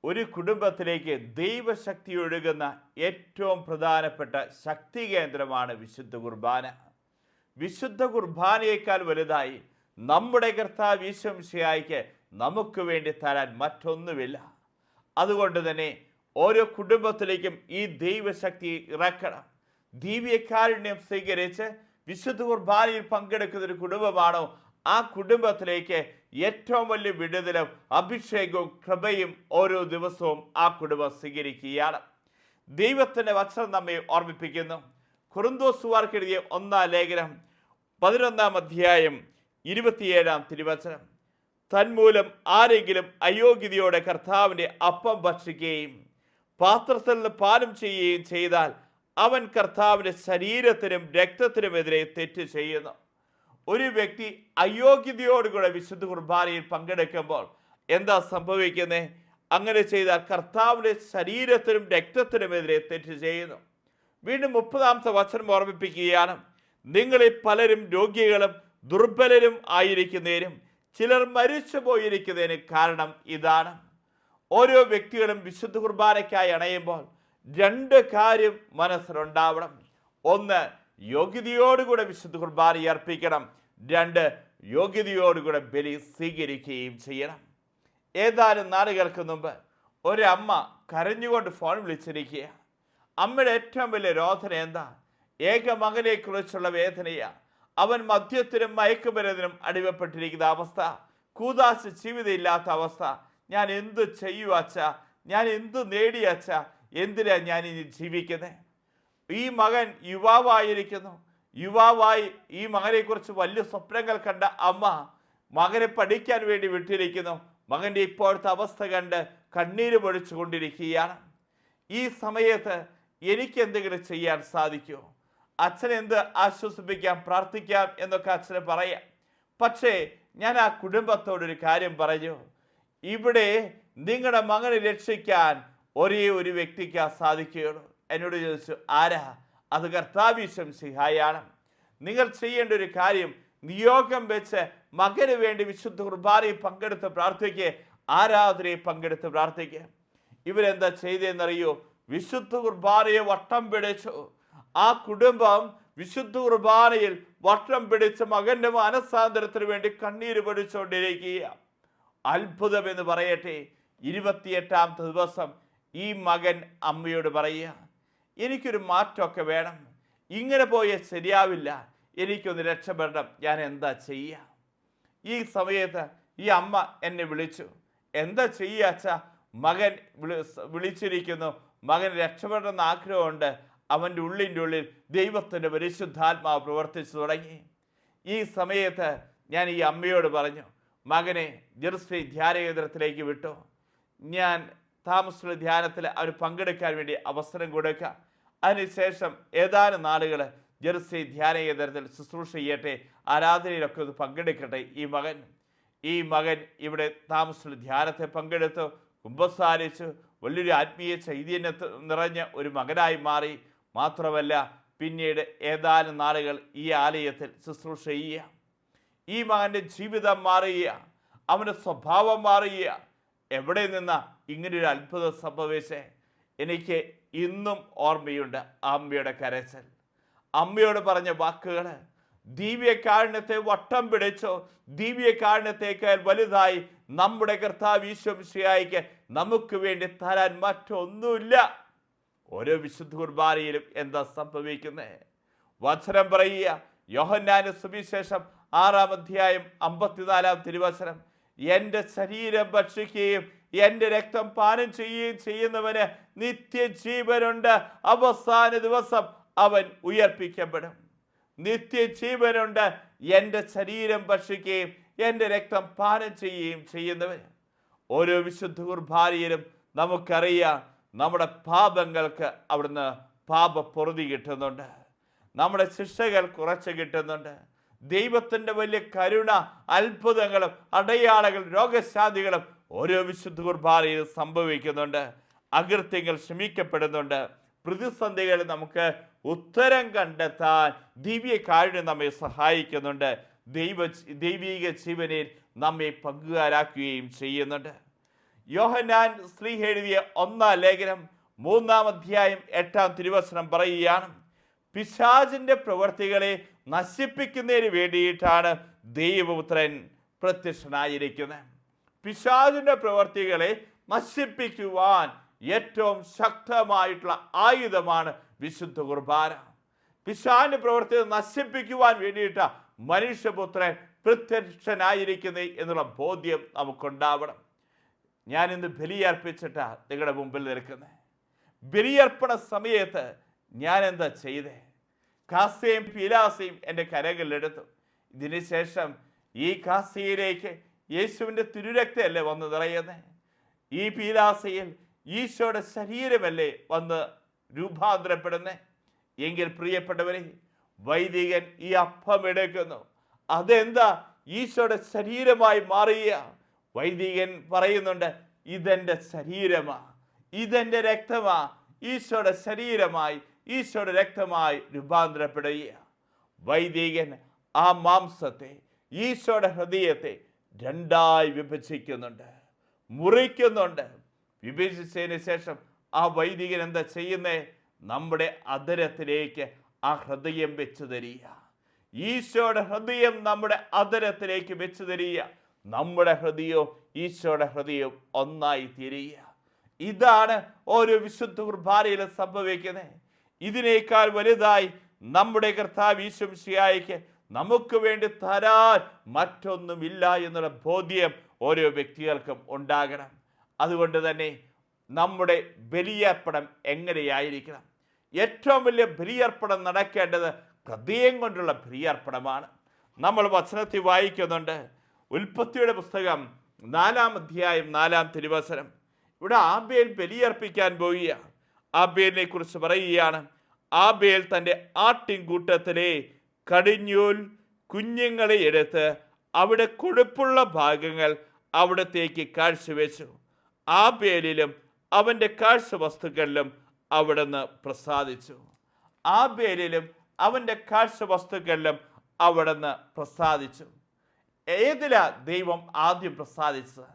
ഒരു കുടുംബത്തിലേക്ക് ദൈവശക്തി ഒഴുകുന്ന ഏറ്റവും പ്രധാനപ്പെട്ട ശക്തി കേന്ദ്രമാണ് വിശുദ്ധ കുർബാന. വിശുദ്ധ കുർബാനയേക്കാൾ വലുതായി നമ്മുടെ കർത്താവ് ഈശോ മിശിഹായ്ക്ക് നമുക്ക് വേണ്ടി തരാൻ മറ്റൊന്നുമില്ല. അതുകൊണ്ട് തന്നെ ഓരോ കുടുംബത്തിലേക്കും ഈ ദൈവശക്തി ഇറക്കണം. ദിവ്യകാരുണ്യം സ്വീകരിച്ച് വിശുദ്ധ കുർബാനയിൽ പങ്കെടുക്കുന്ന ഒരു കുടുംബമാണോ, ആ കുടുംബത്തിലേക്ക് ഏറ്റവും വലിയ വിടുതലും അഭിഷേകവും കൃപയും ഓരോ ദിവസവും ആ കുടുംബം സ്വീകരിക്കുകയാണ്. ദൈവത്തിൻ്റെ വചനം നമ്മെ ഓർമ്മിപ്പിക്കുന്നു. കൊരിന്തോസുകാർക്ക് എഴുതിയ 1-ാം ലേഖനം 11-ാം അധ്യായം 27-ാം തിരുവചനം. തന്മൂലം ആരെങ്കിലും അയോഗ്യതയോടെ കർത്താവിൻ്റെ അപ്പം ഭക്ഷിക്കുകയും പാത്രത്തിൽ നിന്ന് പാനം ചെയ്യുകയും ചെയ്താൽ അവൻ കർത്താവിൻ്റെ ശരീരത്തിനും രക്തത്തിനുമെതിരെ തെറ്റ് ചെയ്യുന്നു. ഒരു വ്യക്തി അയോഗ്യതയോടുകൂടെ വിശുദ്ധ കുർബാനയിൽ പങ്കെടുക്കുമ്പോൾ എന്താ സംഭവിക്കുന്നത്? അങ്ങനെ ചെയ്താൽ കർത്താവിൻ്റെ ശരീരത്തിനും രക്തത്തിനുമെതിരെ തെറ്റ് ചെയ്യുന്നു. വീണ്ടും 30-ാമത്തെ വചനം ഓർമ്മിപ്പിക്കുകയാണ്. നിങ്ങളിൽ പലരും രോഗികളും ദുർബലരും ആയിരിക്കുന്നതിനും ചിലർ മരിച്ചു പോയിരിക്കുന്നതിന് കാരണം ഇതാണ്. ഓരോ വ്യക്തികളും വിശുദ്ധ കുർബാനയ്ക്കായി അണയുമ്പോൾ 2 കാര്യം മനസ്സിലുണ്ടാവണം. 1, യോഗ്യതയോടുകൂടെ വിശുദ്ധ കുർബാന അർപ്പിക്കണം. 2, യോഗ്യതയോടുകൂടെ ബലി സ്വീകരിക്കുകയും ചെയ്യണം. ഏതാനും നാളുകൾക്ക് മുമ്പ് ഒരമ്മ കരഞ്ഞുകൊണ്ട് ഫോൺ വിളിച്ചിരിക്കുക. അമ്മയുടെ ഏറ്റവും വലിയ രോധന എന്താ? ഏക മകനെ കുറിച്ചുള്ള വേദനയാണ്. അവൻ മദ്യത്തിനും മയക്കുമരുന്നിനും അടിമപ്പെട്ടിരിക്കുന്ന അവസ്ഥ, കൂദാശ ജീവിതമില്ലാത്ത അവസ്ഥ. ഞാൻ എന്ത് ചെയ്യൂ അച്ഛ? ഞാൻ എന്ത് നേടി അച്ഛ? എന്തിനാ ഞാൻ ഇനി ജീവിക്കുന്നത്? ഈ മകൻ യുവാവായിരിക്കുന്നു. യുവാവായി ഈ മകനെക്കുറിച്ച് വലിയ സ്വപ്നങ്ങൾ കണ്ട അമ്മ മകനെ പഠിക്കാൻ വേണ്ടി വിട്ടിരിക്കുന്നു. മകൻ്റെ ഇപ്പോഴത്തെ അവസ്ഥ കണ്ട് കണ്ണീര് പൊഴിച്ചു കൊണ്ടിരിക്കുകയാണ്. ഈ സമയത്ത് എനിക്ക് എന്തെങ്കിലും ചെയ്യാൻ സാധിക്കുമോ? അച്ഛനെ എന്ത് ആശ്വസിപ്പിക്കാം, പ്രാർത്ഥിക്കാം എന്നൊക്കെ അച്ഛന് പറയാം. പക്ഷേ ഞാൻ ആ കുടുംബത്തോടൊരു കാര്യം പറഞ്ഞു. ഇവിടെ നിങ്ങളുടെ മകനെ രക്ഷിക്കാൻ ഒരേ ഒരു വ്യക്തിക്ക് സാധിക്കുകയുള്ളൂ. എന്നോട് ചോദിച്ചു, ആരാ? അത് കർത്താവ് ഈശോ മിശിഹായാണ്. നിങ്ങൾ ചെയ്യേണ്ട ഒരു കാര്യം, നിയോഗം വെച്ച് മകന് വേണ്ടി വിശുദ്ധ കുർബാനയിൽ പങ്കെടുത്ത് പ്രാർത്ഥിക്കുക, ആരാധനയിൽ പങ്കെടുത്ത് പ്രാർത്ഥിക്കുക. ഇവരെന്താ ചെയ്തതെന്നറിയോ? വിശുദ്ധ കുർബാനയെ വട്ടം പിടിച്ചു. ആ കുടുംബം വിശുദ്ധ കുർബാനയിൽ വട്ടം പിടിച്ച് മകന്റെ മനസ്സാന്തരത്തിന് വേണ്ടി കണ്ണീര് പൊടിച്ചുകൊണ്ടിരിക്കുക. അത്ഭുതം എന്ന് പറയട്ടെ, 28-ാമത്തെ ദിവസം ഈ മകൻ അമ്മയോട് പറയുക, എനിക്കൊരു മാറ്റമൊക്കെ വേണം, ഇങ്ങനെ പോയാൽ ശരിയാവില്ല, എനിക്കൊന്ന് രക്ഷപ്പെടണം, ഞാൻ എന്താ ചെയ്യുക? ഈ സമയത്ത് ഈ അമ്മ എന്നെ വിളിച്ചു. എന്താ ചെയ്യുക അച്ഛാ? മകൻ വിളിച്ചിരിക്കുന്നു, മകൻ രക്ഷപ്പെടണമെന്ന് ആഗ്രഹമുണ്ട്. അവൻ്റെ ഉള്ളിൻ്റെ ഉള്ളിൽ ദൈവത്തിൻ്റെ പരിശുദ്ധാത്മാവ് പ്രവർത്തിച്ചു തുടങ്ങി. ഈ സമയത്ത് ഞാൻ ഈ അമ്മയോട് പറഞ്ഞു, മകനെ ജെറുസലേം ധ്യാനകേന്ദ്രത്തിലേക്ക് വിട്ടു. ഞാൻ താമസിച്ചുള്ള ധ്യാനത്തിൽ അവന് പങ്കെടുക്കാൻ വേണ്ടി അവസരം കൊടുക്കുക. അതിനുശേഷം ഏതാനും നാളുകൾ ജെറുസലേം ധ്യാനകേന്ദ്രത്തിൽ ശുശ്രൂഷ ചെയ്യട്ടെ, ആരാധനയിലൊക്കെ ഒന്ന് പങ്കെടുക്കട്ടെ. ഈ മകൻ ഇവിടെ താമസിച്ചുള്ള ധ്യാനത്തെ പങ്കെടുത്തു, കുമ്പസാരിച്ചു, വലിയൊരു ആത്മീയ ചൈതന്യത്തിൽ നിറഞ്ഞ ഒരു മകനായി മാറി. മാത്രമല്ല, പിന്നീട് ഏതാനും നാളുകൾ ഈ ആലയത്തിൽ ശുശ്രൂഷ ചെയ്യുക. ഈ മകൻ്റെ ജീവിതം മാറുക, അവൻ്റെ സ്വഭാവം മാറുക. എവിടെ നിന്നാ ഇങ്ങനൊരു അത്ഭുതം സംഭവിച്ചേ? എനിക്ക് ഇന്നും ഓർമ്മയുണ്ട് അമ്മയുടെ കരച്ചിൽ, അമ്മയോട് പറഞ്ഞ വാക്കുകൾ. ദിവ്യകാരുണ്യത്തെ വട്ടം പിടിച്ചോ, ദിവ്യകാരുണ്യത്തേക്കാൾ വലുതായി നമ്മുടെ കർത്താവ് ഈശോ മിശിഹായ്ക്ക് നമുക്ക് വേണ്ടി തരാൻ മറ്റൊന്നുമില്ല. ഓരോ വിശുദ്ധ കുർബാനയിലും എന്താ സംഭവിക്കുന്നത്? വചനം പറയുക, യോഹന്നാന്റെ സുവിശേഷം 6-ാം അധ്യായം 54-ാം തിരുവചനം. എൻ്റെ ശരീരം ഭക്ഷിക്കുകയും എൻ്റെ രക്തം പാനം ചെയ്യുകയും ചെയ്യുന്നവന് നിത്യജീവനുണ്ട്, അവസാന ദിവസം അവൻ ഉയർപ്പിക്കപ്പെടും. നിത്യജീവനുണ്ട് എൻ്റെ ശരീരം ഭക്ഷിക്കുകയും എൻ്റെ രക്തം പാനം ചെയ്യുകയും ചെയ്യുന്നവന്. ഓരോ വിശുദ്ധ കുർബാനയിലും നമുക്കറിയാം, നമ്മുടെ പാപങ്ങൾക്ക് അവിടുന്ന് പാപപ്പൊറുതി കിട്ടുന്നുണ്ട്, നമ്മുടെ ശിക്ഷകൾ കുറച്ച് കിട്ടുന്നുണ്ട്. ദൈവത്തിൻ്റെ വലിയ കരുണ, അത്ഭുതങ്ങളും അടയാളങ്ങളും രോഗശാന്തികളും ഓരോ വിശുദ്ധ കുർബാനയിൽ സംഭവിക്കുന്നുണ്ട്. അകൃത്യങ്ങൾ ക്ഷമിക്കപ്പെടുന്നുണ്ട്. പ്രതിസന്ധികൾ നമുക്ക് ഉത്തരം കണ്ടെത്താൻ ദിവ്യകാരുണ്യം നമ്മെ യോഹന്നാൻ ശ്ലീഹ എഴുതിയ 1 ലേഖനം 3 അധ്യായം 8 തിരുവചനം പറയുകയാണ്, പിശാചിന്റെ പ്രവൃത്തികളെ നശിപ്പിക്കുന്നതിന് വേണ്ടിയിട്ടാണ് ദൈവപുത്രൻ പ്രത്യക്ഷനായിരിക്കുന്നത്. പിശാചിന്റെ പ്രവൃത്തികളെ നശിപ്പിക്കുവാൻ ഏറ്റവും ശക്തമായിട്ടുള്ള ആയുധമാണ് വിശുദ്ധ കുർബാന. പിശാചിന്റെ പ്രവൃത്തിയെ നശിപ്പിക്കുവാൻ വേണ്ടിയിട്ട് മനുഷ്യപുത്രൻ പ്രത്യക്ഷനായിരിക്കുന്നത് എന്നുള്ള ബോധ്യം നമുക്കുണ്ടാവണം. ഞാൻ ഇന്ന് ബലിയർപ്പിച്ചിട്ടാ നിങ്ങളുടെ മുമ്പിൽ നിൽക്കുന്നത്. ബലിയർപ്പണ സമയത്ത് ഞാൻ എന്താ ചെയ്തേ? കാസയും പീലാസയും എൻ്റെ കരകളിലെടുത്തു. ഇതിനുശേഷം ഈ കാസയിലേക്ക് യേശുവിൻ്റെ തിരുരക്തമല്ലേ വന്ന് നിറയുന്നത്? ഈ പീലാസയിൽ ഈശോയുടെ ശരീരമല്ലേ വന്ന് രൂപാന്തരപ്പെടുന്നത്? എങ്കിൽ പ്രിയപ്പെട്ടവരെ, വൈദികൻ ഈ അപ്പം എടുക്കുന്നു. അതെന്താ? ഈശോയുടെ ശരീരമായി മാറിയ വൈദികൻ പറയുന്നുണ്ട്, ഇതെൻ്റെ ശരീരമാ, ഇതെൻ്റെ രക്തമാ. ഈശോയുടെ ശരീരമായി, ഈശോയുടെ രക്തമായി രൂപാന്തരപ്പെടുക. വൈദികൻ ആ മാംസത്തെ, ഈശോയുടെ ഹൃദയത്തെ 2 വിഭജിക്കുന്നുണ്ട്, മുറിക്കുന്നുണ്ട്. വിഭജിച്ചതിന് ശേഷം ആ വൈദികൻ എന്താ ചെയ്യുന്നേ? നമ്മുടെ അധരത്തിലേക്ക് ആ ഹൃദയം വെച്ച് തരിക. ഈശോയുടെ ഹൃദയം നമ്മുടെ അധരത്തിലേക്ക് വെച്ച് തരിക. നമ്മുടെ ഹൃദയവും ഈശോയുടെ ഹൃദയവും ഒന്നായി തീരുക. ഇതാണ് ഓരോ വിശുദ്ധ കുർബാനയിലും സംഭവിക്കുന്നത്. ഇതിനേക്കാൾ വലുതായി നമ്മുടെ കർത്താവ് ഈശോ മിശിഹായ്ക്ക് നമുക്ക് വേണ്ടി തരാൻ മറ്റൊന്നുമില്ല എന്നുള്ള ബോധ്യം ഓരോ വ്യക്തികൾക്കും ഉണ്ടാകണം. അതുകൊണ്ട് തന്നെ നമ്മുടെ ബലിയർപ്പണം എങ്ങനെയായിരിക്കണം? ഏറ്റവും വലിയ ബലിയർപ്പണം നടക്കേണ്ടത് ഹൃദയം കൊണ്ടുള്ള ബലിയർപ്പണമാണ്. നമ്മൾ വചനത്തിൽ വായിക്കുന്നുണ്ട്, ഉൽപ്പത്തിയുടെ പുസ്തകം 4 അധ്യായം 4 തിരുവചനം. ഇവിടെ ആബേൽ ബലിയർപ്പിക്കാൻ പോവുക. ആബേലിനെ കുറിച്ച് പറയുകയാണ്, ആബേൽ തൻ്റെ ആട്ടിൻകൂട്ടത്തിലെ കടിഞ്ഞൂൽ കുഞ്ഞുങ്ങളെ എടുത്ത് അവിടെ കൊഴുപ്പുള്ള ഭാഗങ്ങൾ അവിടത്തേക്ക് കാഴ്ചവെച്ചു. ആബേലിലും അവൻ്റെ കാഴ്ചവസ്തുക്കളിലും അവിടുന്ന് പ്രസാദിച്ചു. ആബേലിലും അവൻ്റെ കാഴ്ചവസ്തുക്കളിലും അവിടുന്ന് പ്രസാദിച്ചു. ഏതിലാ ദൈവം ആദ്യം പ്രസാദിച്ചത്?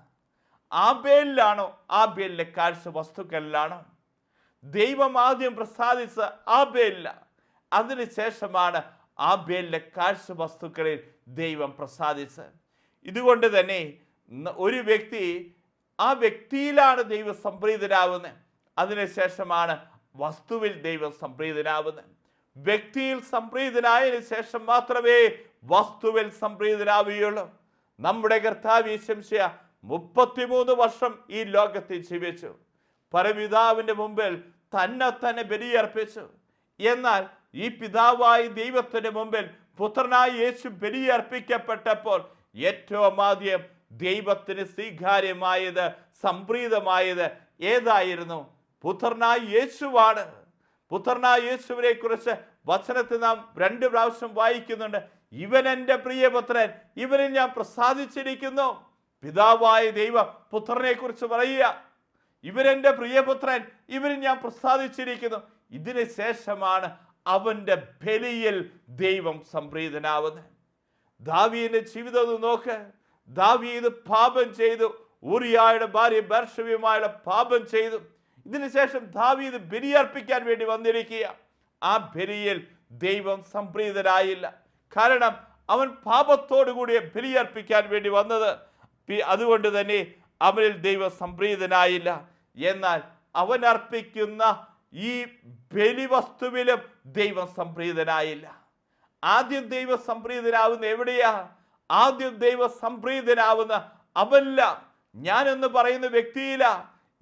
ആബേലിലാണോ? ആബേലിൻ്റെ കാഴ്ചവസ്തുക്കളിലാണോ? ദൈവം ആദ്യം പ്രസാദിച്ച ആബേലില. അതിനുശേഷമാണ് ആബേലിൻ്റെ കാഴ്ചവസ്തുക്കളിൽ ദൈവം പ്രസാദിച്ചത്. ഇതുകൊണ്ട് തന്നെ ഒരു വ്യക്തി, ആ വ്യക്തിയിലാണ് ദൈവം സംപ്രീതനാവുന്നത്. അതിനുശേഷമാണ് വസ്തുവിൽ ദൈവം സംപ്രീതനാവുന്നത്. വ്യക്തിയിൽ സംപ്രീതനായതിനു ശേഷം മാത്രമേ വസ്തുവിൽ സംപ്രീതനാവുകയുള്ളൂ. നമ്മുടെ കർത്താവ് യേശു മിശിഹാ 33 വർഷം ഈ ലോകത്തിൽ ജീവിച്ചു. പരപിതാവിൻ്റെ മുമ്പിൽ തന്നെ ബലിയർപ്പിച്ചു. എന്നാൽ ഈ പിതാവായ ദൈവത്തിൻ്റെ മുമ്പിൽ പുത്രനായ യേശു ബലിയർപ്പിക്കപ്പെട്ടപ്പോൾ ഏറ്റവും ആദ്യം ദൈവത്തിന് സ്വീകാര്യമായത്, സംപ്രീതമായത് ഏതായിരുന്നു? പുത്രനായ യേശുവാണ്. പുത്രനായ യേശുവിനെ കുറിച്ച് വചനത്തിൽ നാം 2 പ്രാവശ്യം വായിക്കുന്നുണ്ട്. ഇവൻ എൻ്റെ പ്രിയപുത്രൻ, ഇവനിൽ ഞാൻ പ്രസാദിച്ചിരിക്കുന്നു. പിതാവായ ദൈവം പുത്രനെ കുറിച്ച് പറയുക, ഇവരെൻ്റെ പ്രിയപുത്രൻ, ഇവരിൽ ഞാൻ പ്രസാദിച്ചിരിക്കുന്നു. ഇതിന് ശേഷമാണ് അവൻ്റെ ബലിയിൽ ദൈവം സംപ്രീതനാവുന്നത്. ദാവീദിന്റെ ജീവിതം നോക്ക്. ദാവീദ് പാപം ചെയ്തു, ഊറിയായുടെ ഭാര്യ ബർശവ്യമായുള്ള പാപം ചെയ്തു. ഇതിനുശേഷം ദാവീദ് ബലിയർപ്പിക്കാൻ വേണ്ടി വന്നിരിക്കുക. ആ ബലിയിൽ ദൈവം സംപ്രീതനായില്ല. കാരണം അവൻ പാപത്തോടുകൂടിയ ബലിയർപ്പിക്കാൻ വേണ്ടി വന്നത്. അതുകൊണ്ട് തന്നെ അവനിൽ ദൈവം സംപ്രീതനായില്ല. എന്നാൽ അവൻ അർപ്പിക്കുന്ന ഈ ബലിവസ്തുവിലും ദൈവം സംപ്രീതനായില്ല. ആദ്യം ദൈവം സംപ്രീതനാവുന്ന എവിടെയാ? ആദ്യം ദൈവം സംപ്രീതനാവുന്ന അവല്ല, ഞാനെന്ന് പറയുന്ന വ്യക്തിയില,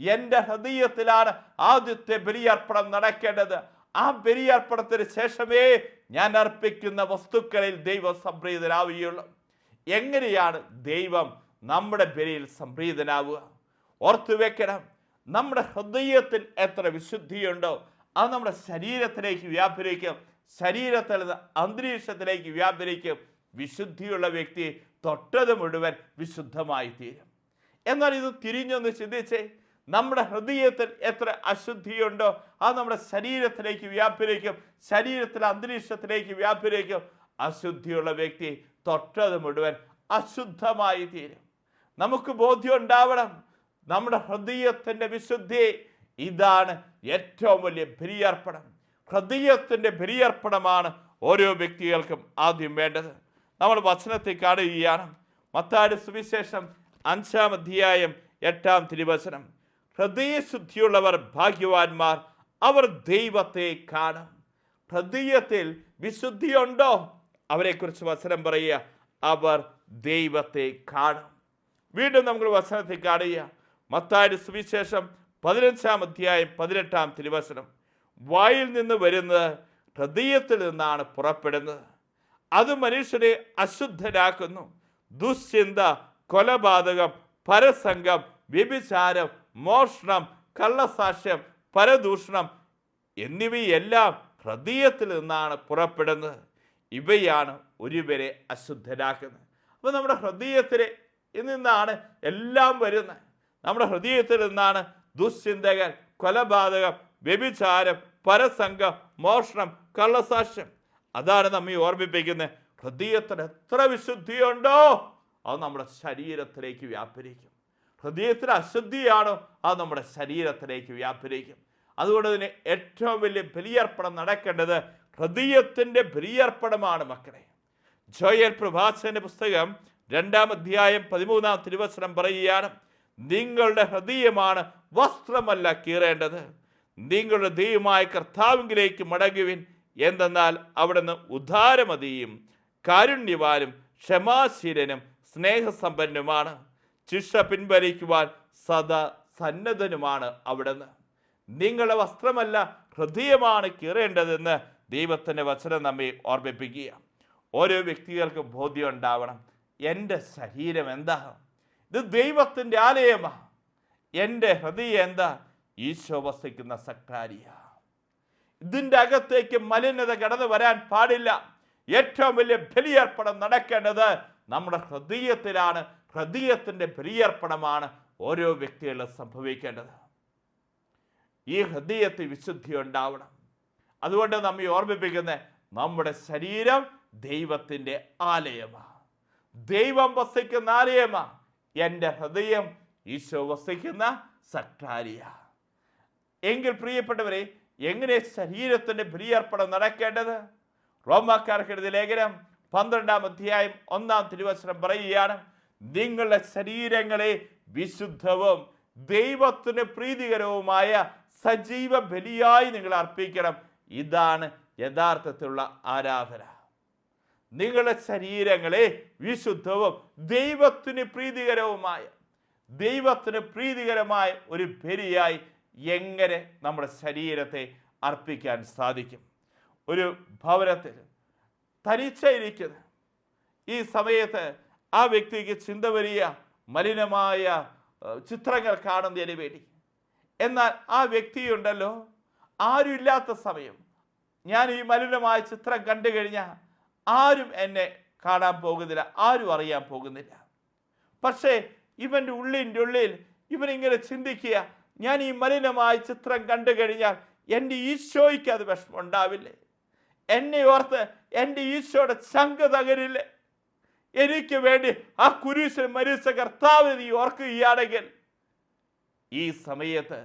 എൻ്റെ ഹൃദയത്തിലാണ് ആദ്യത്തെ ബലിയർപ്പണം നടക്കേണ്ടത്. ആ ബലിയർപ്പണത്തിന് ശേഷമേ ഞാൻ അർപ്പിക്കുന്ന വസ്തുക്കളിൽ ദൈവം സംപ്രീതനാവുകയുള്ളൂ. എങ്ങനെയാണ് ദൈവം നമ്മുടെ ബലിയിൽ സംപ്രീതനാവുക? ഓർത്തു വെക്കണം, നമ്മുടെ ഹൃദയത്തിൽ എത്ര വിശുദ്ധിയുണ്ടോ അത് നമ്മുടെ ശരീരത്തിലേക്ക് വ്യാപരിക്കും, ശരീരത്തിൽ നിന്ന് അന്തരീക്ഷത്തിലേക്ക് വ്യാപരിക്കും. വിശുദ്ധിയുള്ള വ്യക്തി തൊട്ടത് മുഴുവൻ വിശുദ്ധമായി തീരും. എന്നാൽ ഇത് തിരിഞ്ഞൊന്ന് ചിന്തിച്ചേ, നമ്മുടെ ഹൃദയത്തിൽ എത്ര അശുദ്ധിയുണ്ടോ അത് നമ്മുടെ ശരീരത്തിലേക്ക് വ്യാപരിക്കും, ശരീരത്തിലെ അന്തരീക്ഷത്തിലേക്ക് വ്യാപരിക്കും. അശുദ്ധിയുള്ള വ്യക്തി തൊട്ടത് മുഴുവൻ അശുദ്ധമായി തീരും. നമുക്ക് ബോധ്യം ഉണ്ടാവണം, നമ്മുടെ ഹൃദയത്തിൻ്റെ വിശുദ്ധി. ഇതാണ് ഏറ്റവും വലിയ ബലിയർപ്പണം. ഹൃദയത്തിൻ്റെ ബലിയർപ്പണമാണ് ഓരോ വ്യക്തികൾക്കും ആദ്യം വേണ്ടത്. നമ്മൾ വചനത്തിൽ കാണുകയാണ്, മത്തായിയുടെ സുവിശേഷം 5-ാം അധ്യായം 8-ാം തിരുവചനം. ഹൃദയശുദ്ധിയുള്ളവർ ഭാഗ്യവാന്മാർ, അവർ ദൈവത്തെ കാണും. ഹൃദയത്തിൽ വിശുദ്ധിയുണ്ടോ? അവരെക്കുറിച്ച് വചനം പറയുക, അവർ ദൈവത്തെ കാണും. വീണ്ടും നമ്മൾ വചനത്തിൽ കാണുക, മത്തായിയുടെ സുവിശേഷം 15-ാം അധ്യായം 18-ാം തിരുവചനം. വായിൽ നിന്ന് വരുന്നത് ഹൃദയത്തിൽ നിന്നാണ് പുറപ്പെടുന്നത്, അത് മനുഷ്യരെ അശുദ്ധരാക്കുന്നു. ദുശ്ചിന്ത, കൊലപാതകം, പരസംഗം, വ്യഭിചാരം, മോഷണം, കള്ളസാക്ഷ്യം, പരദൂഷണം എന്നിവയെല്ലാം ഹൃദയത്തിൽ നിന്നാണ് പുറപ്പെടുന്നത്. ഇവയാണ് ഒരുവരെ അശുദ്ധരാക്കുന്നത്. അപ്പോൾ നമ്മുടെ ഹൃദയത്തിൽ നിന്നാണ് എല്ലാം വരുന്നത്. നമ്മുടെ ഹൃദയത്തിൽ നിന്നാണ് ദുശ്ചിന്തകൾ, കൊലപാതകം, വ്യഭിചാരം, പരസംഗം, മോഷണം, കള്ളസാക്ഷ്യം. അതാണ് നമ്മെ ഓർമ്മിപ്പിക്കുന്നത്. ഹൃദയത്തിന് എത്ര വിശുദ്ധിയുണ്ടോ അത് നമ്മുടെ ശരീരത്തിലേക്ക് വ്യാപരിക്കും. ഹൃദയത്തിന് അശുദ്ധിയാണോ അത് നമ്മുടെ ശരീരത്തിലേക്ക് വ്യാപരിക്കും. അതുകൊണ്ട് തന്നെ ഏറ്റവും വലിയ ബലിയർപ്പണം നടക്കേണ്ടത് ഹൃദയത്തിൻ്റെ ബലിയർപ്പണമാണ് മക്കളെ. ജോയൽ പ്രഭാഷകന്റെ പുസ്തകം 2-ാം അധ്യായം 13-ാം തിരുവചനം പറയുകയാണ്, നിങ്ങളുടെ ഹൃദയമാണ് വസ്ത്രമല്ല കീറേണ്ടത്, നിങ്ങളുടെ ദൈവമായ കർത്താവിലേക്ക് മടങ്ങുവിൻ. എന്തെന്നാൽ അവിടുന്ന് ഉദാരമതിയും കാരുണ്യവാനും ക്ഷമാശീലനും സ്നേഹസമ്പന്നനുമാണ്, ശിക്ഷ പിൻവലിക്കുവാൻ സദാ സന്നദ്ധനുമാണ് അവിടുന്ന്. നിങ്ങളുടെ വസ്ത്രമല്ല ഹൃദയമാണ് കീറേണ്ടതെന്ന് ദൈവത്തിൻ്റെ വചനം നമ്മെ ഓർമ്മിപ്പിക്കുക. ഓരോ വ്യക്തികൾക്കും ബോധ്യം ഉണ്ടാവണം, എൻ്റെ ശരീരം എന്താ? ഇത് ദൈവത്തിൻ്റെ ആലയമാണ്. എൻ്റെ ഹൃദയം എന്താ? ഈശോ വസിക്കുന്ന സക്രാരിയ. ഇതിൻ്റെ അകത്തേക്ക് മലിനത കടന്നു വരാൻ പാടില്ല. ഏറ്റവും വലിയ ബലിയർപ്പണം നടക്കേണ്ടത് നമ്മുടെ ഹൃദയത്തിലാണ്. ഹൃദയത്തിൻ്റെ ബലിയർപ്പണമാണ് ഓരോ വ്യക്തികളും സംഭവിക്കേണ്ടത്. ഈ ഹൃദയത്തിൽ വിശുദ്ധി ഉണ്ടാവണം. അതുകൊണ്ട് നമ്മെ ഓർമ്മിപ്പിക്കുന്ന നമ്മുടെ ശരീരം ദൈവത്തിൻ്റെ ആലയമാണ്, ദൈവം വസിക്കുന്ന ആലയമാണ്. എൻ്റെ ഹൃദയം ഈശോ വസിക്കുന്ന സക്രാരിയ. എങ്കിൽ പ്രിയപ്പെട്ടവരെ, എങ്ങനെ ശരീരത്തിൻ്റെ ബലിയർപ്പണം നടക്കേണ്ടത്? റോമാക്കാർക്ക് എഴുതിയ ലേഖനം 12-ാം അധ്യായം 1-ാം തിരുവചനം പറയുകയാണ്, നിങ്ങളുടെ ശരീരങ്ങളെ വിശുദ്ധവും ദൈവത്തിന് പ്രീതികരവുമായ സജീവ ബലിയായി നിങ്ങൾ അർപ്പിക്കണം. ഇതാണ് യഥാർത്ഥത്തിലുള്ള ആരാധന. നിങ്ങളുടെ ശരീരങ്ങളെ വിശുദ്ധവും ദൈവത്തിന് പ്രീതികരമായ ഒരു ബലിയായി എങ്ങനെ നമ്മുടെ ശരീരത്തെ അർപ്പിക്കാൻ സാധിക്കും? ഒരു ഭവനത്തിൽ തനിച്ചായിരിക്കുന്ന ഈ സമയത്ത് ആ വ്യക്തിക്ക് ചിന്ത വരിക മലിനമായ ചിത്രങ്ങൾ കാണുന്നതിന് വേണ്ടി. എന്നാൽ ആ വ്യക്തിയുണ്ടല്ലോ, ആരും ഇല്ലാത്ത സമയം ഞാൻ ഈ മലിനമായ ചിത്രം കണ്ടു കഴിഞ്ഞാൽ ആരും എന്നെ കാണാൻ പോകുന്നില്ല, ആരും അറിയാൻ പോകുന്നില്ല. പക്ഷേ ഇവൻ്റെ ഉള്ളിൽ ഇവനിങ്ങനെ ചിന്തിക്കുക, ഞാൻ ഈ മലിനമായ ചിത്രം കണ്ടു കഴിഞ്ഞാൽ എൻ്റെ ഈശോയ്ക്ക് അത് വിഷമം ഉണ്ടാവില്ലേ? എന്നെ ഓർത്ത് എൻ്റെ ഈശോയുടെ ചങ്ക് തകരില്ലേ? എനിക്ക് വേണ്ടി ആ കുരിശിൽ മരിച്ച കർത്താവിനെ നീ ഓർക്കുകയാണെങ്കിൽ ഈ സമയത്ത്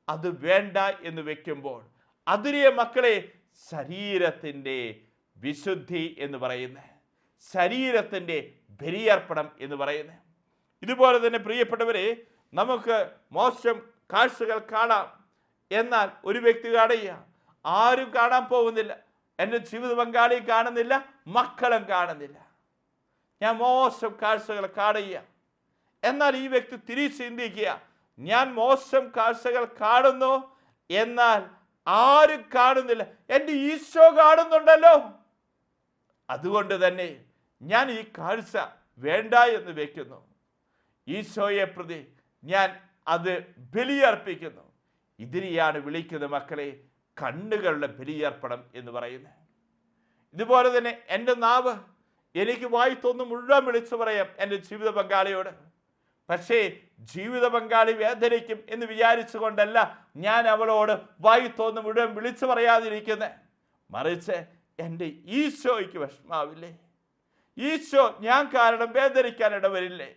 അത് വേണ്ട എന്ന് വെക്കുമ്പോൾ അതിരിയ മക്കളെ ശരീരത്തിൻ്റെ വിശുദ്ധി എന്ന് പറയുന്നത്, ശരീരത്തിൻ്റെ ബലിയർപ്പണം എന്ന് പറയുന്നത്. ഇതുപോലെ തന്നെ പ്രിയപ്പെട്ടവരെ, നമുക്ക് മോശം കാഴ്ചകൾ കാണാം. എന്നാൽ ഒരു വ്യക്തി കാണുക, ആരും കാണാൻ പോകുന്നില്ല, എൻ്റെ ജീവിത പങ്കാളിയും കാണുന്നില്ല, മക്കളും കാണുന്നില്ല, ഞാൻ മോശം കാഴ്ചകൾ കാണുക. എന്നാൽ ഈ വ്യക്തി തിരിച്ച് ചിന്തിക്കുക, ഞാൻ മോശം കാഴ്ചകൾ കാണുന്നു, എന്നാൽ ആരും കാണുന്നില്ല, എൻ്റെ ഈശോ കാണുന്നുണ്ടല്ലോ. അതുകൊണ്ട് തന്നെ ഞാൻ ഈ കാഴ്ച വേണ്ട എന്ന് വെക്കുന്നു. ഈശോയെ പ്രതി ഞാൻ അത് ബലിയർപ്പിക്കുന്നു. ഇതിനെയാണ് വിളിക്കുന്നത് മക്കളെ കണ്ണുകളുടെ ബലിയർപ്പണം എന്ന് പറയുന്നത്. ഇതുപോലെ തന്നെ എൻ്റെ നാവ്, എനിക്ക് വായിത്തൊന്ന് മുഴുവൻ വിളിച്ചു പറയാം എൻ്റെ ജീവിത പങ്കാളിയോട്. പക്ഷേ ജീവിത പങ്കാളി വേദനിക്കും എന്ന് വിചാരിച്ചുകൊണ്ടല്ല ഞാൻ അവളോട് വായിത്തൊന്ന് മുഴുവൻ വിളിച്ചു പറയാതിരിക്കുന്നത്. മറിച്ച് എൻ്റെ ഈശോയ്ക്ക് വിഷമാവില്ലേ? ഈശോ ഞാൻ കാരണം വേദനിക്കാൻ ഇടവരില്ലേ?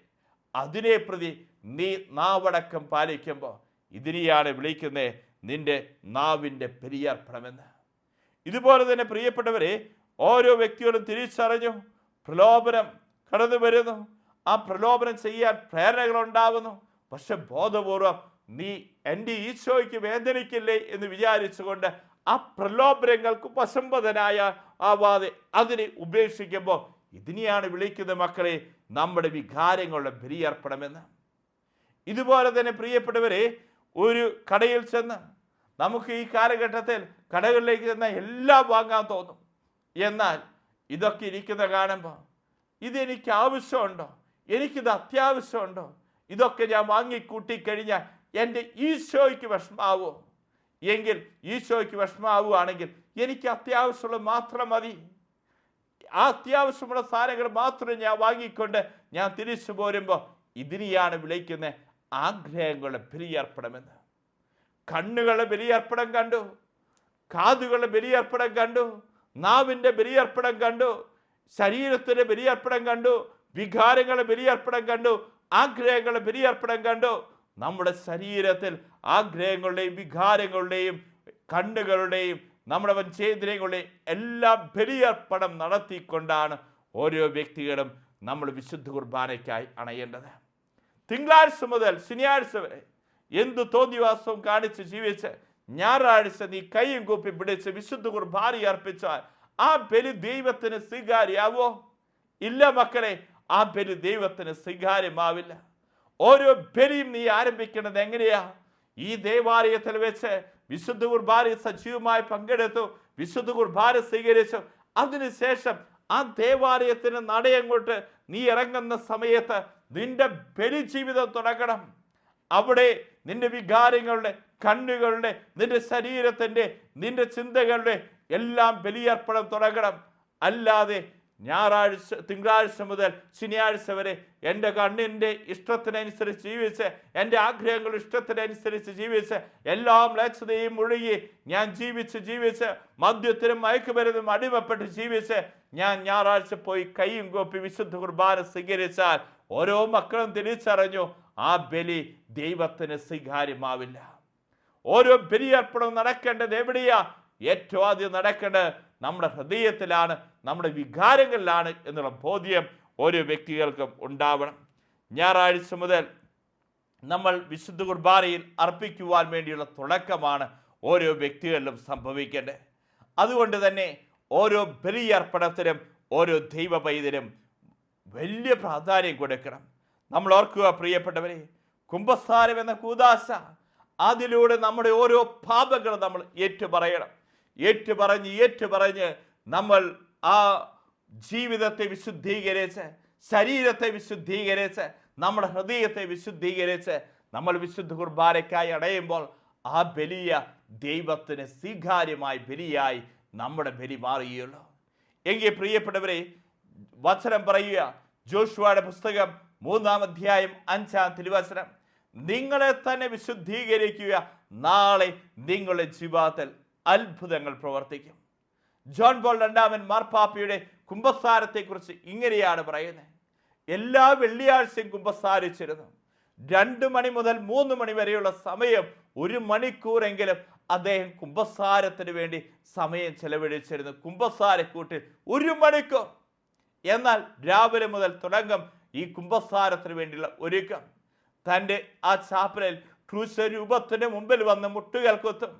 അതിനെ പ്രതി നീ നാവടക്കം പാലിക്കുമ്പോൾ ഇതിനെയാണ് വിളിക്കുന്നത് നിന്റെ നാവിൻ്റെ ബലിയർപ്പണമെന്ന്. ഇതുപോലെ തന്നെ പ്രിയപ്പെട്ടവരെ, ഓരോ വ്യക്തികളും തിരിച്ചറിഞ്ഞു പ്രലോഭനം കടന്നു വരുന്നു, ആ പ്രലോഭനം ചെയ്യാൻ പ്രേരണകളുണ്ടാവുന്നു. പക്ഷെ ബോധപൂർവം നീ എൻ്റെ ഈശോയ്ക്ക് വേദനിക്കില്ലേ എന്ന് വിചാരിച്ചുകൊണ്ട് ആ പ്രലോഭനങ്ങൾക്ക് വശംവദനായ ആവാതെ അതിനെ ഉപേക്ഷിക്കുമ്പോൾ ഇതിനെയാണ് വിളിക്കുന്നത് മക്കളെ നമ്മുടെ വികാരങ്ങളുടെ ബലിയർപ്പണമെന്ന്. ഇതുപോലെ തന്നെ പ്രിയപ്പെട്ടവരെ, ഒരു കടയിൽ ചെന്ന് നമുക്ക് ഈ കാലഘട്ടത്തിൽ കടകളിലേക്ക് ചെന്നാൽ എല്ലാം വാങ്ങാൻ തോന്നും. എന്നാൽ ഇതൊക്കെ ഇരിക്കുന്ന കാണുമ്പോൾ ഇതെനിക്ക് ആവശ്യമുണ്ടോ, എനിക്കിത് അത്യാവശ്യമുണ്ടോ, ഇതൊക്കെ ഞാൻ വാങ്ങിക്കൂട്ടിക്കഴിഞ്ഞാൽ എൻ്റെ ഈശോയ്ക്ക് വിഷമാവോ? എങ്കിൽ ഈശോയ്ക്ക് വിഷമാവുകയാണെങ്കിൽ എനിക്ക് അത്യാവശ്യമുള്ളത് മാത്രം മതി. ആ അത്യാവശ്യമുള്ള സാധനങ്ങൾ മാത്രം ഞാൻ വാങ്ങിക്കൊണ്ട് ഞാൻ തിരിച്ചു പോരുമ്പോൾ ഇതിനെയാണ് വിളിക്കുന്നത് ആഗ്രഹങ്ങളുടെ ബലിയർപ്പണമെന്ന്. കണ്ണുകളുടെ ബലിയർപ്പണം കണ്ടു, കാതുകളുടെ ബലിയർപ്പണം കണ്ടു, നാവിൻ്റെ ബലിയർപ്പണം കണ്ടു, ശരീരത്തിൻ്റെ ബലിയർപ്പണം കണ്ടു, വികാരങ്ങളുടെ ബലിയർപ്പണം കണ്ടു, ആഗ്രഹങ്ങളുടെ ബലിയർപ്പണം കണ്ടു. നമ്മുടെ ശരീരത്തിൽ ആഗ്രഹങ്ങളുടെയും വികാരങ്ങളുടെയും കണ്ണുകളുടെയും നമ്മുടെ പഞ്ചേന്ദ്രിയങ്ങളുടെയും എല്ലാ ബലിയർപ്പണം നടത്തിക്കൊണ്ടാണ് ഓരോ വ്യക്തികളും നമ്മൾ വിശുദ്ധ കുർബാനയ്ക്കായി അണയേണ്ടത്. തിങ്കളാഴ്ച മുതൽ ശനിയാഴ്ച വരെ എന്തു തോന്നിവാസവും കാണിച്ച് ജീവിച്ച് ഞായറാഴ്ച നീ കൈയും കൂപ്പി പിടിച്ച് വിശുദ്ധ കുർബാന അർപ്പിച്ചാൽ ആ ബലി ദൈവത്തിന് സ്വീകാര്യാവോ? ഇല്ല മക്കളെ, ആ ബലി ദൈവത്തിന് സ്വീകാര്യമാവില്ല. ഓരോ ബലിയും നീ ആരംഭിക്കുന്നത് എങ്ങനെയാ? ഈ ദേവാലയത്തിൽ വെച്ച് വിശുദ്ധ കുർബാന സജീവമായി പങ്കെടുത്തു, വിശുദ്ധ കുർബാന സ്വീകരിച്ചു. അതിനുശേഷം ആ ദേവാലയത്തിന് നടയങ്ങോട്ട് നീ ഇറങ്ങുന്ന സമയത്ത് നിന്റെ ബലി ജീവിതം തുടങ്ങണം. അവിടെ നിന്റെ വികാരങ്ങളുടെ, കണ്ണുകളുടെ, നിന്റെ ശരീരത്തിൻ്റെ, നിന്റെ ചിന്തകളുടെ എല്ലാം ബലിയർപ്പണം തുടങ്ങണം. അല്ലാതെ തിങ്കളാഴ്ച മുതൽ ശനിയാഴ്ച വരെ എൻ്റെ കണ്ണിൻ്റെ ഇഷ്ടത്തിനനുസരിച്ച് ജീവിച്ച്, എൻ്റെ ആഗ്രഹങ്ങളുടെ ഇഷ്ടത്തിനനുസരിച്ച് ജീവിച്ച്, എല്ലാ മ്ലേച്ഛതയും മുഴുകി ഞാൻ ജീവിച്ച് മദ്യത്തിനും മയക്കുമരുന്നും അടിമപ്പെട്ട് ജീവിച്ച് ഞാൻ ഞായറാഴ്ച പോയി കൈയും കോപ്പി വിശുദ്ധ കുർബാന സ്വീകരിച്ചാൽ ഓരോ മക്കളും തിരിച്ചറിഞ്ഞു ആ ബലി ദൈവത്തിന് സ്വീകാര്യമാവില്ല. ഓരോ ബലിയർപ്പണവും നടക്കേണ്ടത് എവിടെയാ? ഏറ്റവും ആദ്യം നടക്കേണ്ടത് നമ്മുടെ ഹൃദയത്തിലാണ്, നമ്മുടെ വികാരങ്ങളിലാണ് എന്നുള്ള ബോധ്യം ഓരോ വ്യക്തികൾക്കും ഉണ്ടാവണം. ഞായറാഴ്ച മുതൽ നമ്മൾ വിശുദ്ധ കുർബാനയിൽ അർപ്പിക്കുവാൻ വേണ്ടിയുള്ള തുടക്കമാണ് ഓരോ വ്യക്തികളിലും സംഭവിക്കേണ്ടത്. അതുകൊണ്ട് തന്നെ ഓരോ ബലിയർപ്പണത്തിനും ഓരോ ദൈവ പൈതലും വലിയ പ്രാധാന്യം കൊടുക്കണം. നമ്മൾ ഓർക്കുക പ്രിയപ്പെട്ടവരെ, കുംഭസാരം എന്ന കൂദാശ, അതിലൂടെ നമ്മുടെ ഓരോ പാപങ്ങളും നമ്മൾ ഏറ്റുപറയണം. ഏറ്റുപറഞ്ഞ് നമ്മൾ ആ ജീവിതത്തെ വിശുദ്ധീകരിച്ച്, ശരീരത്തെ വിശുദ്ധീകരിച്ച്, നമ്മുടെ ഹൃദയത്തെ വിശുദ്ധീകരിച്ച് നമ്മൾ വിശുദ്ധ കുർബാനയ്ക്കായി അടയുമ്പോൾ ആ ബലിയ ദൈവത്തിന് സ്വീകാര്യമായ ബലിയായി നമ്മുടെ ബലി മാറുകയുള്ളൂ. എങ്കിൽ പ്രിയപ്പെട്ടവരെ, വചനം പറയുക, ജോഷുവയുടെ പുസ്തകം 3-ാം അധ്യായം 5-ാം തിരുവചനം, നിങ്ങളെ തന്നെ വിശുദ്ധീകരിക്കുക, നാളെ നിങ്ങളുടെ ജീവിതത്തിൽ അത്ഭുതങ്ങൾ പ്രവർത്തിക്കും. ജോൺ പോൾ രണ്ടാമൻ മാർപ്പാപ്പയുടെ കുംഭസാരത്തെക്കുറിച്ച് ഇങ്ങനെയാണ് പറയുന്നത്. എല്ലാ വെള്ളിയാഴ്ചയും കുംഭസാരിച്ചിരുന്നു. 2 മണി മുതൽ 3 മണി വരെയുള്ള സമയം 1 മണിക്കൂറെങ്കിലും അദ്ദേഹം കുംഭസാരത്തിന് വേണ്ടി സമയം ചെലവഴിച്ചിരുന്നു. കുംഭസാരക്കൂട്ടിൽ 1 മണിക്കൂർ. എന്നാൽ രാവിലെ മുതൽ തുടങ്ങും ഈ കുംഭസാരത്തിന് വേണ്ടിയുള്ള ഒരുക്കം. തൻ്റെ ആ ചാപ്പലിൽ ക്രൂശ രൂപത്തിന് മുമ്പിൽ വന്ന് മുട്ടുകൾ കുത്തും.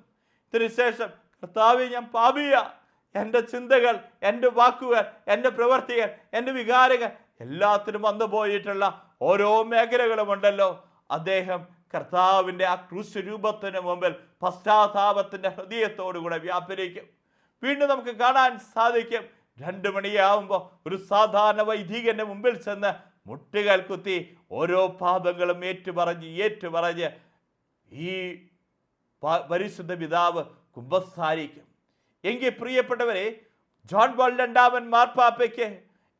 ഇതിനുശേഷം, കർത്താവേ, ഞാൻ പാപിയ, എൻ്റെ ചിന്തകൾ, എൻ്റെ വാക്കുകൾ, എൻ്റെ പ്രവർത്തികൾ, എൻ്റെ വികാരങ്ങൾ എല്ലാത്തിനും വന്നു പോയിട്ടുള്ള ഓരോ മേഖലകളുമുണ്ടല്ലോ, അദ്ദേഹം കർത്താവിൻ്റെ ആ ക്രൂശ രൂപത്തിന് മുമ്പിൽ പശ്ചാത്താപത്തിൻ്റെ ഹൃദയത്തോടുകൂടെ വ്യാപരിക്കും. വീണ്ടും നമുക്ക് കാണാൻ സാധിക്കും, 2 മണിയാവുമ്പോൾ ഒരു സാധാരണ വൈദികന്റെ മുമ്പിൽ ചെന്ന് മുട്ടുകൾ കുത്തി ഓരോ പാപങ്ങളും ഏറ്റുപറഞ്ഞ് ഈ പരിശുദ്ധ പിതാവ് കുംഭസാരിക്കും. എങ്കിൽ പ്രിയപ്പെട്ടവരെ, ജോൺ പോൾ രണ്ടാമൻ മാർപ്പാപ്പയ്ക്ക്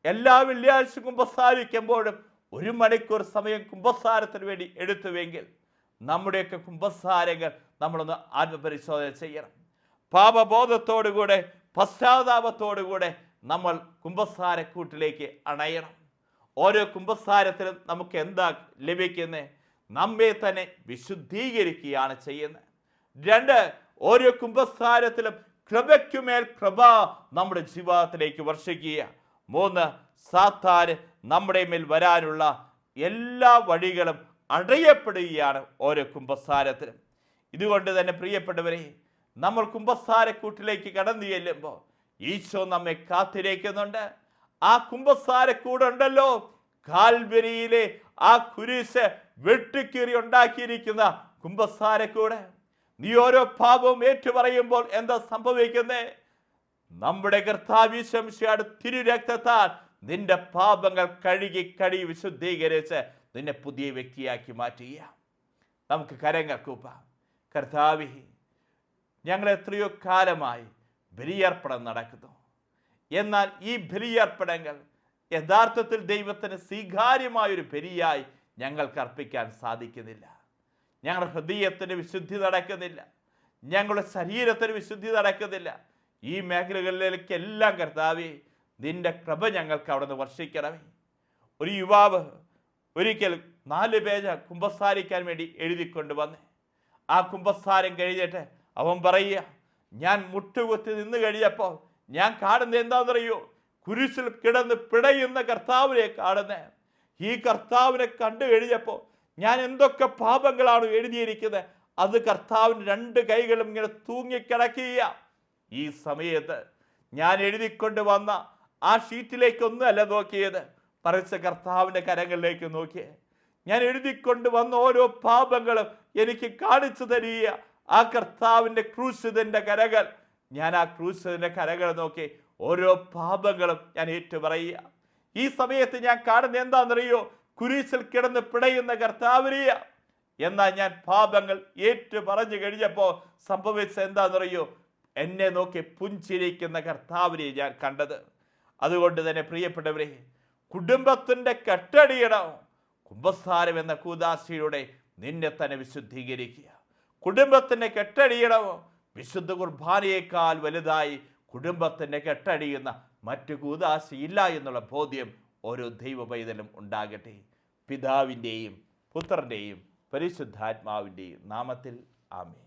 എല്ലാ വെള്ളിയാഴ്ച കുംഭസാരിക്കുമ്പോഴും 1 മണിക്കൂർ സമയം കുംഭസാരത്തിന് വേണ്ടി എടുത്തുവെങ്കിൽ നമ്മുടെയൊക്കെ കുംഭസാരങ്ങൾ നമ്മളൊന്ന് ആത്മപരിശോധന ചെയ്യണം. പാപബോധത്തോടുകൂടെ, പശ്ചാത്താപത്തോടുകൂടെ നമ്മൾ കുംഭസാരക്കൂട്ടിലേക്ക് അണയണം. ഓരോ കുമ്പസാരത്തിലും നമുക്ക് എന്താ ലഭിക്കുന്നത്? നമ്മെ തന്നെ വിശുദ്ധീകരിക്കുകയാണ് ചെയ്യുന്നത്. 2, ഓരോ കുമ്പസാരത്തിലും കൃപയ്ക്കുമേൽ കൃപ നമ്മുടെ ജീവിതത്തിലേക്ക് വർഷിക്കുക. 3, സാത്താന് നമ്മുടെ മേൽ വരാനുള്ള എല്ലാ വഴികളും അടയപ്പെടുകയാണ് ഓരോ കുമ്പസാരത്തിലും. ഇതുകൊണ്ട് തന്നെ പ്രിയപ്പെട്ടവരെ, നമ്മൾ കുമ്പസാരക്കൂട്ടിലേക്ക് കടന്നു ചെല്ലുമ്പോൾ ഈശോ നമ്മെ കാത്തിരിക്കുന്നുണ്ട്. ആ കുമ്പസാരക്കൂടുണ്ടല്ലോ, കാൽവരിയിലെ ആ കുരിശ് വെട്ടിക്കീറി ഉണ്ടാക്കിയിരിക്കുന്ന കുമ്പസാരക്കൂട്. നീ ഓരോ പാപവും ഏറ്റുപറയുമ്പോൾ എന്താ സംഭവിക്കുന്നത്? നമ്മുടെ കർത്താവ് ഈശോ മിശിഹായുടെ തിരുരക്തത്താൽ നിന്റെ പാപങ്ങൾ കഴുകി വിശുദ്ധീകരിച്ച് നിന്നെ പുതിയ വ്യക്തിയാക്കി മാറ്റുക. നമുക്ക് കരങ്ങൾ കൂപ്പാം. കർത്താവേ, ഞങ്ങൾ എത്രയോ കാലമായി ബലിയർപ്പണം നടക്കുന്നു. എന്നാൽ ഈ ബലിയർപ്പണങ്ങൾ യഥാർത്ഥത്തിൽ ദൈവത്തിന് സ്വീകാര്യമായൊരു ബലിയായി ഞങ്ങൾക്ക് അർപ്പിക്കാൻ സാധിക്കുന്നില്ല. ഞങ്ങളുടെ ഹൃദയത്തിന് വിശുദ്ധി നടക്കുന്നില്ല, ഞങ്ങളുടെ ശരീരത്തിന് വിശുദ്ധി നടക്കുന്നില്ല. ഈ മേഖലകളിലേക്കെല്ലാം കർത്താവേ, നിന്റെ കൃപ ഞങ്ങൾക്ക് അവിടെ നിന്ന് വർഷിക്കണമേ. ഒരു യുവാവ് ഒരിക്കൽ 4 പേജ് കുമ്പസാരിക്കാൻ വേണ്ടി എഴുതിക്കൊണ്ട് വന്നേ. ആ കുമ്പസാരം കഴിഞ്ഞിട്ട് അവൻ പറയുക, ഞാൻ മുട്ടുകുത്തി നിന്ന് കഴിഞ്ഞപ്പോൾ ഞാൻ കാണുന്നത് എന്താണെന്നറിയോ? കുരിശിൽ കിടന്ന് പിടയുന്ന കർത്താവിനെ കാണുന്നേ. ഈ കർത്താവിനെ കണ്ടു കഴിഞ്ഞപ്പോൾ ഞാൻ എന്തൊക്കെ പാപങ്ങളാണ് എഴുതിയിരിക്കുന്നത്, അത് കർത്താവിന് 2 കൈകളും ഇങ്ങനെ തൂങ്ങിക്കിടക്കുക. ഈ സമയത്ത് ഞാൻ എഴുതിക്കൊണ്ട് വന്ന ആ ഷീറ്റിലേക്കൊന്നുമല്ല നോക്കിയത്, പറിച്ച കർത്താവിൻ്റെ കരങ്ങളിലേക്ക് നോക്കിയേ. ഞാൻ എഴുതിക്കൊണ്ട് വന്ന ഓരോ പാപങ്ങളും എനിക്ക് കാണിച്ചു തരിക ആ കർത്താവിൻ്റെ ക്രൂശിതൻ്റെ കരകൾ. ഞാൻ ആ ക്രൂശിതൻ്റെ കരകൾ നോക്കി ഓരോ പാപങ്ങളും ഞാൻ ഏറ്റുപറയുക. ഈ സമയത്ത് ഞാൻ കാണുന്നത് എന്താണെന്നറിയോ? കുരിശിൽ കിടന്ന് പിടയുന്ന കർത്താവിനെയ. എന്നാൽ ഞാൻ പാപങ്ങൾ ഏറ്റു പറഞ്ഞു കഴിഞ്ഞപ്പോൾ സംഭവിച്ച എന്താണെന്നറിയോ? എന്നെ നോക്കി പുഞ്ചിരിക്കുന്ന കർത്താവിനെ ഞാൻ കണ്ടത്. അതുകൊണ്ട് തന്നെ പ്രിയപ്പെട്ടവരെ, കുടുംബത്തിൻ്റെ കെട്ടടിയണം കുമ്പസാരം എന്ന കൂദാശയിലൂടെ നിന്നെ തന്നെ വിശുദ്ധീകരിക്കുക. കുടുംബത്തിൻ്റെ കെട്ടടിയണമോ വിശുദ്ധ കുർബാനയേക്കാൾ വലുതായി കുടുംബത്തിൻ്റെ കെട്ടടിയുന്ന മറ്റു കൂദാശയില്ല എന്നുള്ള ബോധ്യം ഓരോ ദൈവ പൈതലും ഉണ്ടാകട്ടെ. പിതാവിൻ്റെയും പുത്രൻ്റെയും പരിശുദ്ധാത്മാവിൻ്റെയും നാമത്തിൽ ആമേൻ.